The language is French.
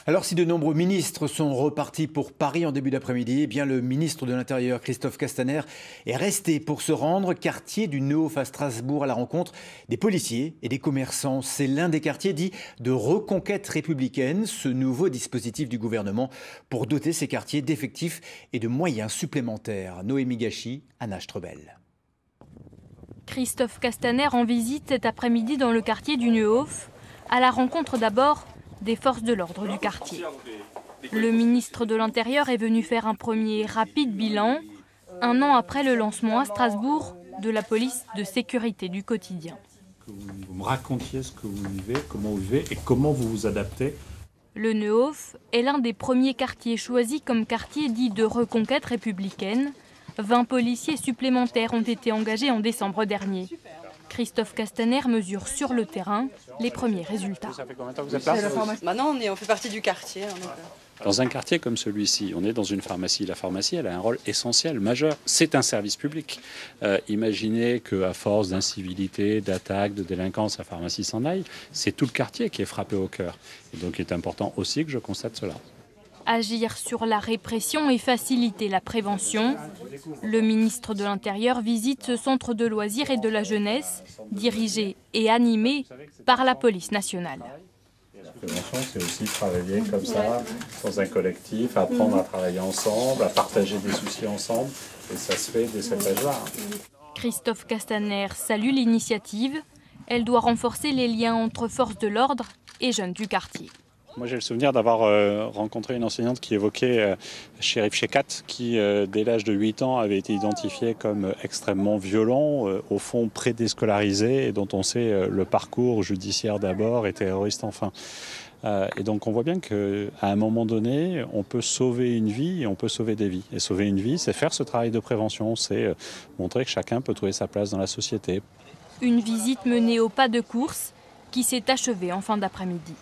Alors si de nombreux ministres sont repartis pour Paris en début d'après-midi, eh bien le ministre de l'Intérieur, Christophe Castaner, est resté pour se rendre quartier du Neuhof à Strasbourg à la rencontre des policiers et des commerçants. C'est l'un des quartiers dits de reconquête républicaine, ce nouveau dispositif du gouvernement pour doter ces quartiers d'effectifs et de moyens supplémentaires. Noémie Gachy, Anna Strebel. Christophe Castaner en visite cet après-midi dans le quartier du Neuhof, à la rencontre d'abord des forces de l'ordre du quartier. Le ministre de l'Intérieur est venu faire un premier rapide bilan, un an après le lancement à Strasbourg de la police de sécurité du quotidien. Que vous me racontiez ce que vous vivez et comment vous vous adaptez. Le Neuhof est l'un des premiers quartiers choisis comme quartier dit de reconquête républicaine. 20 policiers supplémentaires ont été engagés en décembre dernier. Christophe Castaner mesure sur le terrain les premiers résultats. Ça fait combien de temps que vous êtes là ? Maintenant, on fait partie du quartier. Dans un quartier comme celui-ci, on est dans une pharmacie. La pharmacie, elle a un rôle essentiel, majeur. C'est un service public. Imaginez qu'à force d'incivilité, d'attaques, de délinquance, la pharmacie s'en aille. C'est tout le quartier qui est frappé au cœur. Et donc, il est important aussi que je constate cela. Agir sur la répression et faciliter la prévention. Le ministre de l'Intérieur visite ce centre de loisirs et de la jeunesse, dirigé et animé par la police nationale. La prévention, c'est aussi travailler comme ça, dans un collectif, apprendre à travailler ensemble, à partager des soucis ensemble. Et ça se fait dès cet âge-là. Christophe Castaner salue l'initiative. Elle doit renforcer les liens entre forces de l'ordre et jeunes du quartier. Moi, j'ai le souvenir d'avoir rencontré une enseignante qui évoquait Chérif Chekat, qui, dès l'âge de 8 ans, avait été identifié comme extrêmement violent, au fond prédéscolarisé, et dont on sait le parcours judiciaire d'abord et terroriste enfin. Et donc, on voit bien qu'à un moment donné, on peut sauver une vie et on peut sauver des vies. Et sauver une vie, c'est faire ce travail de prévention, c'est montrer que chacun peut trouver sa place dans la société. Une visite menée au pas de course qui s'est achevée en fin d'après-midi.